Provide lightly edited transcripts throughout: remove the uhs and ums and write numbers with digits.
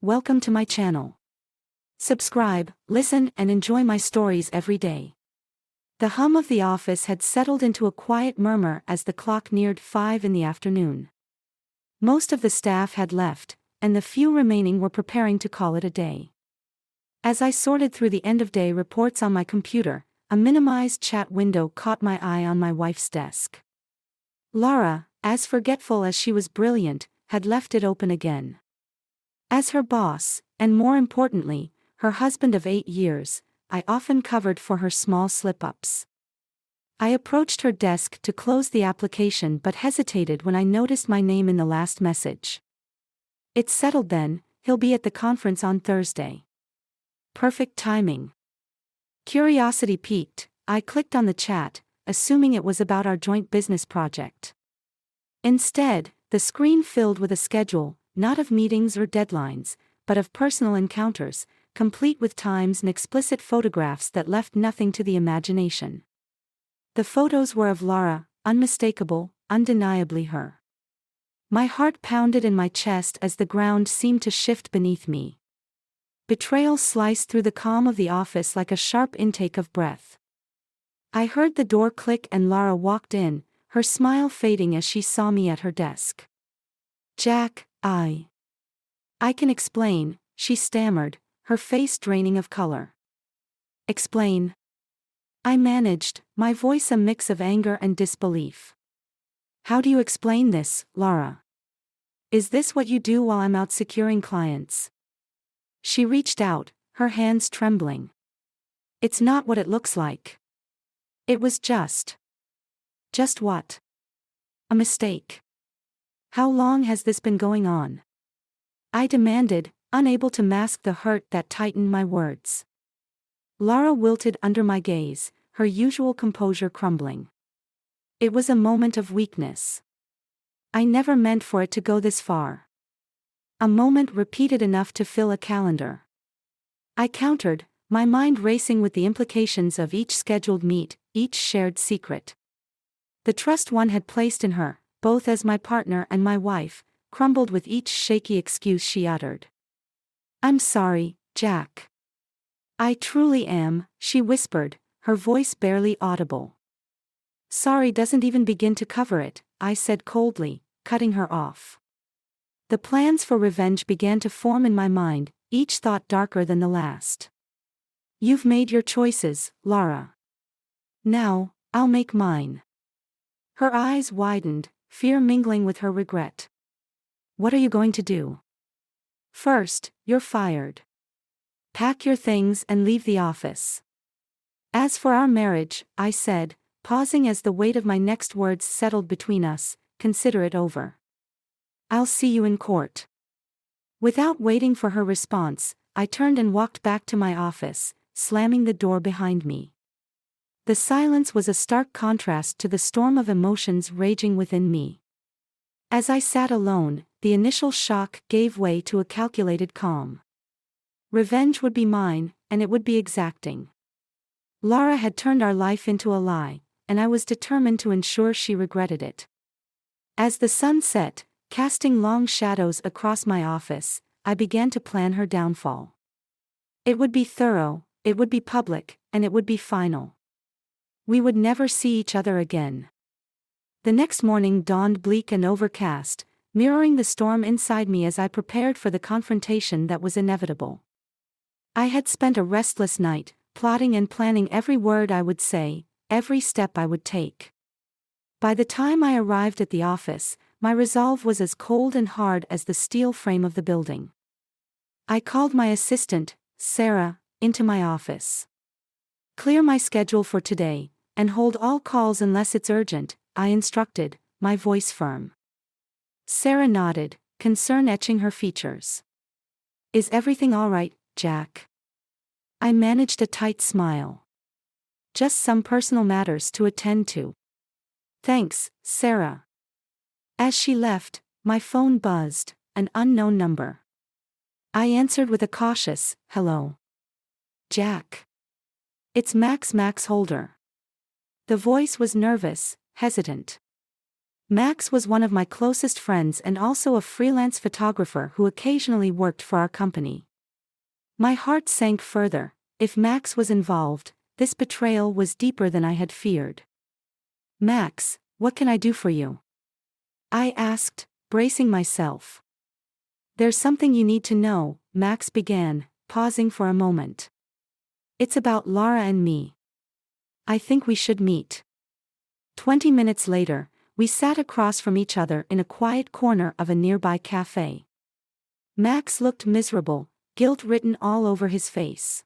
welcome to my channel. Subscribe, listen, and enjoy my stories every day. The hum of the office had settled into a quiet murmur as the clock neared 5 in the afternoon. Most of the staff had left, and the few remaining were preparing to call it a day. As I sorted through the end-of-day reports on my computer, a minimized chat window caught my eye on my wife's desk. Laura, as forgetful as she was brilliant, had left it open again. As her boss, and more importantly, her husband of 8 years, I often covered for her small slip-ups. I approached her desk to close the application but hesitated when I noticed my name in the last message. It's settled then, he'll be at the conference on Thursday. Perfect timing. Curiosity piqued, I clicked on the chat, assuming it was about our joint business project. Instead, the screen filled with a schedule, not of meetings or deadlines, but of personal encounters, complete with times and explicit photographs that left nothing to the imagination. The photos were of Laura, unmistakable, undeniably her. My heart pounded in my chest as the ground seemed to shift beneath me. Betrayal sliced through the calm of the office like a sharp intake of breath. I heard the door click and Laura walked in, her smile fading as she saw me at her desk. "Jack, I can explain," she stammered, her face draining of color. "Explain?" I managed, my voice a mix of anger and disbelief. "How do you explain this, Laura? Is this what you do while I'm out securing clients?" She reached out, her hands trembling. "It's not what it looks like. It was just what? A mistake. How long has this been going on?" I demanded, unable to mask the hurt that tightened my words. Laura wilted under my gaze, her usual composure crumbling. It was a moment of weakness. I never meant for it to go this far. A moment repeated enough to fill a calendar. I countered, my mind racing with the implications of each scheduled meet, each shared secret. The trust one had placed in her, both as my partner and my wife, crumbled with each shaky excuse she uttered. "I'm sorry, Jack. I truly am," she whispered, her voice barely audible. "Sorry doesn't even begin to cover it," I said coldly, cutting her off. The plans for revenge began to form in my mind, each thought darker than the last. "You've made your choices, Laura. Now, I'll make mine." Her eyes widened, fear mingling with her regret. "What are you going to do?" "First, you're fired. Pack your things and leave the office. As for our marriage," I said, pausing as the weight of my next words settled between us, "consider it over. I'll see you in court." Without waiting for her response, I turned and walked back to my office, slamming the door behind me. The silence was a stark contrast to the storm of emotions raging within me. As I sat alone, the initial shock gave way to a calculated calm. Revenge would be mine, and it would be exacting. Laura had turned our life into a lie, and I was determined to ensure she regretted it. As the sun set, casting long shadows across my office, I began to plan her downfall. It would be thorough, it would be public, and it would be final. We would never see each other again. The next morning dawned bleak and overcast, mirroring the storm inside me as I prepared for the confrontation that was inevitable. I had spent a restless night, plotting and planning every word I would say, every step I would take. By the time I arrived at the office, my resolve was as cold and hard as the steel frame of the building. I called my assistant, Sarah, into my office. "Clear my schedule for today, and hold all calls unless it's urgent," I instructed, my voice firm. Sarah nodded, concern etching her features. "Is everything all right, Jack?" I managed a tight smile. "Just some personal matters to attend to." "Thanks, Sarah." As she left, my phone buzzed, an unknown number. I answered with a cautious, "Hello. Jack. It's Max Holder." The voice was nervous, hesitant. Max was one of my closest friends and also a freelance photographer who occasionally worked for our company. My heart sank further. If Max was involved, this betrayal was deeper than I had feared. "Max, what can I do for you?" I asked, bracing myself. "There's something you need to know," Max began, pausing for a moment. "It's about Lara and me. I think we should meet." 20 minutes later, we sat across from each other in a quiet corner of a nearby cafe. Max looked miserable, guilt written all over his face.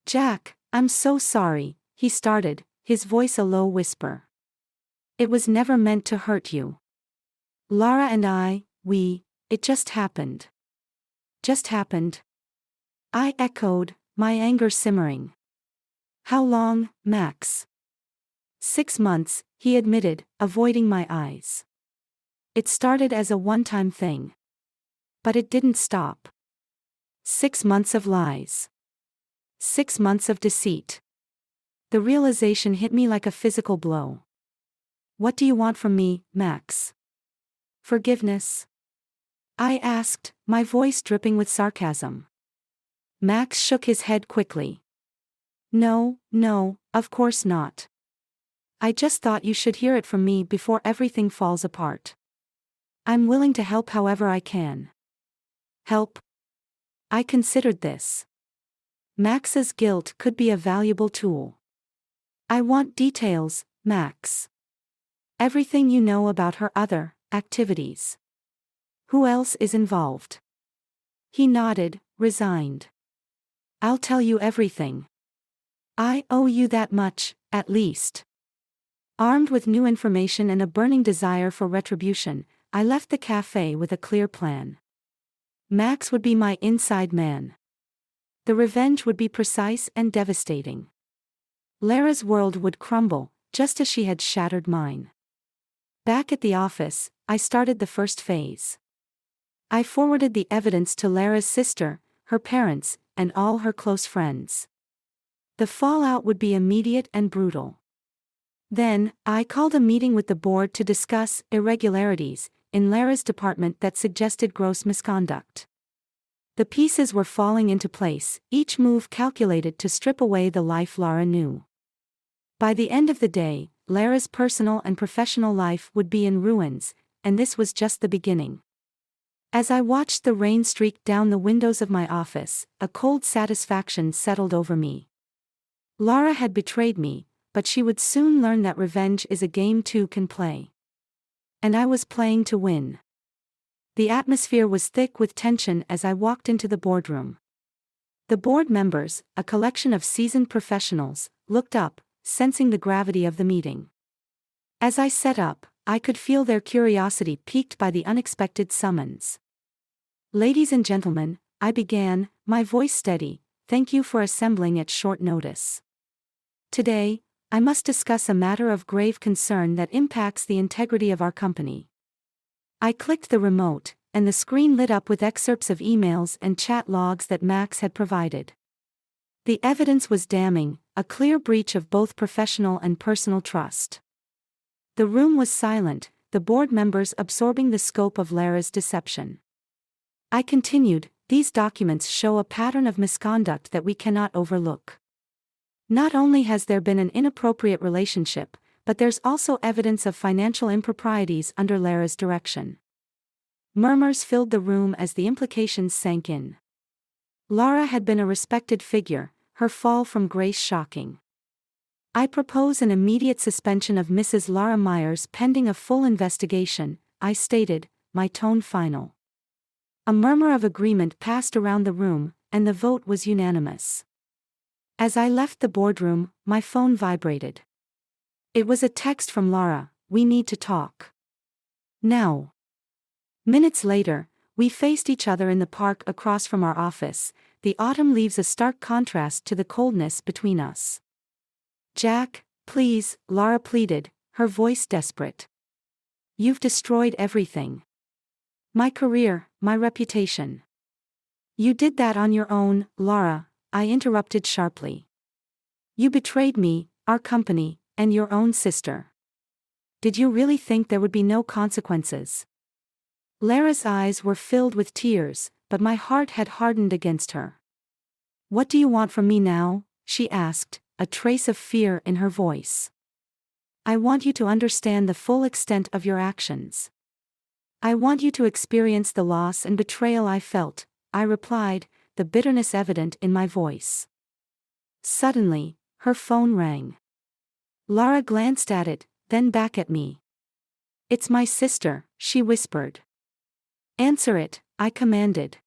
"Jack, I'm so sorry," he started, his voice a low whisper. "It was never meant to hurt you. Lara and it just happened." "Just happened?" I echoed, my anger simmering. "How long, Max?" 6 months, he admitted, avoiding my eyes. "It started as a one-time thing. But it didn't stop. 6 months of lies. 6 months of deceit." The realization hit me like a physical blow. "What do you want from me, Max?" "Forgiveness?" I asked, my voice dripping with sarcasm. Max shook his head quickly. No, of course not. I just thought you should hear it from me before everything falls apart. I'm willing to help however I can." "Help?" I considered this. Max's guilt could be a valuable tool. "I want details, Max. Everything you know about her other activities. Who else is involved?" He nodded, resigned. "I'll tell you everything. I owe you that much, at least." Armed with new information and a burning desire for retribution, I left the cafe with a clear plan. Max would be my inside man. The revenge would be precise and devastating. Lara's world would crumble, just as she had shattered mine. Back at the office, I started the first phase. I forwarded the evidence to Lara's sister, her parents, and all her close friends. The fallout would be immediate and brutal. Then, I called a meeting with the board to discuss irregularities in Lara's department that suggested gross misconduct. The pieces were falling into place, each move calculated to strip away the life Lara knew. By the end of the day, Lara's personal and professional life would be in ruins, and this was just the beginning. As I watched the rain streak down the windows of my office, a cold satisfaction settled over me. Lara had betrayed me, but she would soon learn that revenge is a game two can play. And I was playing to win. The atmosphere was thick with tension as I walked into the boardroom. The board members, a collection of seasoned professionals, looked up, sensing the gravity of the meeting. As I sat up, I could feel their curiosity piqued by the unexpected summons. "Ladies and gentlemen," I began, my voice steady, "thank you for assembling at short notice. Today, I must discuss a matter of grave concern that impacts the integrity of our company." I clicked the remote, and the screen lit up with excerpts of emails and chat logs that Max had provided. The evidence was damning, a clear breach of both professional and personal trust. The room was silent, the board members absorbing the scope of Lara's deception. I continued, "These documents show a pattern of misconduct that we cannot overlook. Not only has there been an inappropriate relationship, but there's also evidence of financial improprieties under Lara's direction." Murmurs filled the room as the implications sank in. Lara had been a respected figure, her fall from grace shocking. "I propose an immediate suspension of Mrs. Lara Myers pending a full investigation," I stated, my tone final. A murmur of agreement passed around the room, and the vote was unanimous. As I left the boardroom, my phone vibrated. It was a text from Lara, "We need to talk. Now." Minutes later, we faced each other in the park across from our office, the autumn leaves a stark contrast to the coldness between us. "Jack, please," Lara pleaded, her voice desperate. "You've destroyed everything. My career, my reputation." "You did that on your own, Lara," I interrupted sharply. "You betrayed me, our company, and your own sister. Did you really think there would be no consequences? Lara's eyes were filled with tears, but my heart had hardened against her. What do you want from me now? She asked, a trace of fear in her voice. I want you to understand the full extent of your actions. I want you to experience the loss and betrayal I felt, I replied, the bitterness evident in my voice. Suddenly, her phone rang. Lara glanced at it, then back at me. It's my sister, she whispered. Answer it, I commanded.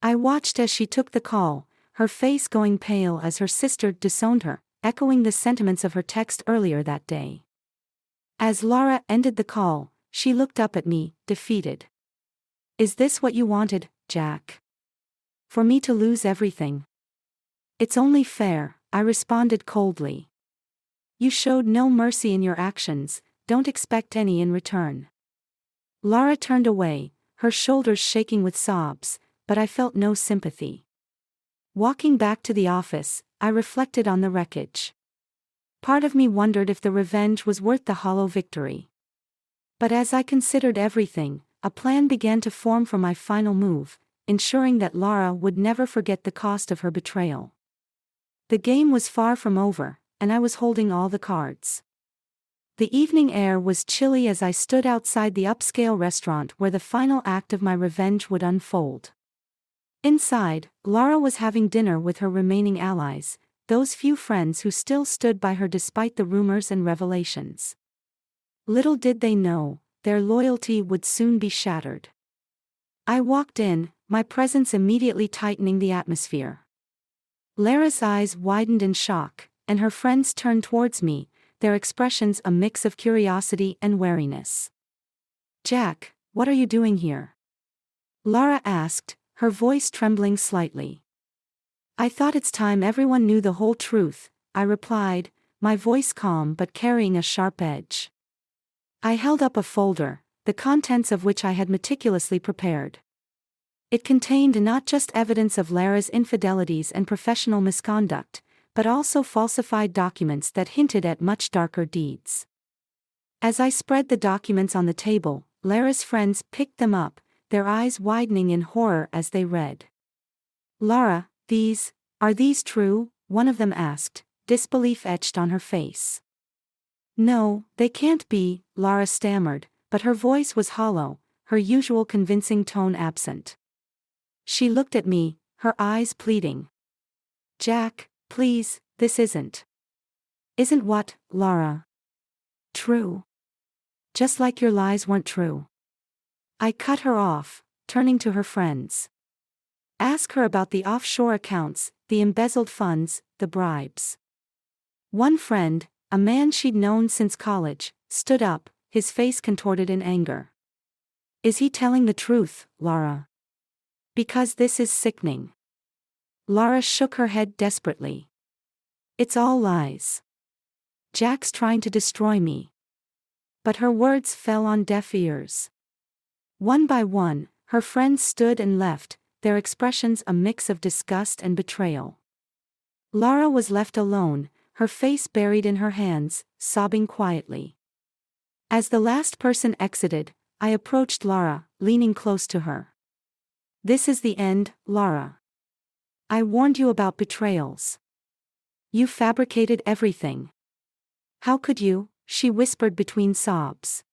I watched as she took the call, her face going pale as her sister disowned her, echoing the sentiments of her text earlier that day. As Lara ended the call, she looked up at me, defeated. Is this what you wanted, Jack? For me to lose everything? It's only fair, I responded coldly. You showed no mercy in your actions, don't expect any in return. Lara turned away, her shoulders shaking with sobs, but I felt no sympathy. Walking back to the office, I reflected on the wreckage. Part of me wondered if the revenge was worth the hollow victory. But as I considered everything, a plan began to form for my final move, ensuring that Lara would never forget the cost of her betrayal. The game was far from over, and I was holding all the cards. The evening air was chilly as I stood outside the upscale restaurant where the final act of my revenge would unfold. Inside, Lara was having dinner with her remaining allies, those few friends who still stood by her despite the rumors and revelations. Little did they know, their loyalty would soon be shattered. I walked in, my presence immediately tightening the atmosphere. Lara's eyes widened in shock, and her friends turned towards me, their expressions a mix of curiosity and wariness. Jack, what are you doing here? Lara asked, her voice trembling slightly. I thought it's time everyone knew the whole truth, I replied, my voice calm but carrying a sharp edge. I held up a folder, the contents of which I had meticulously prepared. It contained not just evidence of Lara's infidelities and professional misconduct, but also falsified documents that hinted at much darker deeds. As I spread the documents on the table, Lara's friends picked them up, their eyes widening in horror as they read. Lara, are these true? One of them asked, disbelief etched on her face. No, they can't be, Lara stammered, but her voice was hollow, her usual convincing tone absent. She looked at me, her eyes pleading. Jack, please, this isn't what, Lara? True. Just like your lies weren't true. I cut her off, turning to her friends. Ask her about the offshore accounts, the embezzled funds, the bribes. One friend, a man she'd known since college, stood up, his face contorted in anger. Is he telling the truth, Lara? Because this is sickening. Lara shook her head desperately. It's all lies. Jack's trying to destroy me. But her words fell on deaf ears. One by one, her friends stood and left, their expressions a mix of disgust and betrayal. Lara was left alone, her face buried in her hands, sobbing quietly. As the last person exited, I approached Lara, leaning close to her. This is the end, Lara. I warned you about betrayals. You fabricated everything. How could you? She whispered between sobs.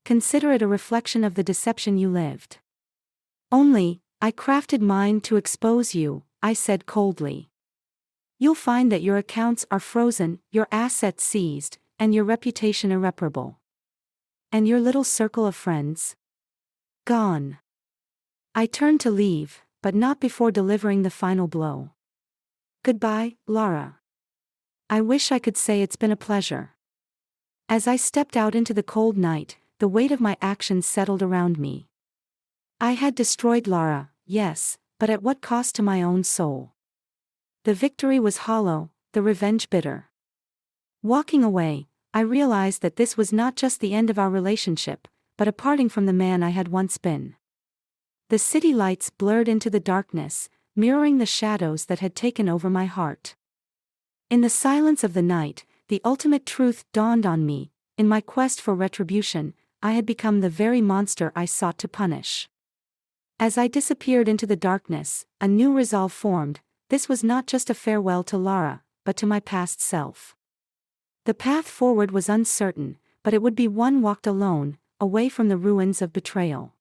Consider it a reflection of the deception you lived. Only, I crafted mine to expose you, I said coldly. You'll find that your accounts are frozen, your assets seized, and your reputation irreparable. And your little circle of friends? Gone. I turned to leave, but not before delivering the final blow. Goodbye, Lara. I wish I could say it's been a pleasure. As I stepped out into the cold night, the weight of my actions settled around me. I had destroyed Lara, yes, but at what cost to my own soul? The victory was hollow, the revenge bitter. Walking away, I realized that this was not just the end of our relationship, but a parting from the man I had once been. The city lights blurred into the darkness, mirroring the shadows that had taken over my heart. In the silence of the night, the ultimate truth dawned on me, In my quest for retribution, I had become the very monster I sought to punish. As I disappeared into the darkness, a new resolve formed. This was not just a farewell to Lara, but to my past self. The path forward was uncertain, but it would be one walked alone, away from the ruins of betrayal.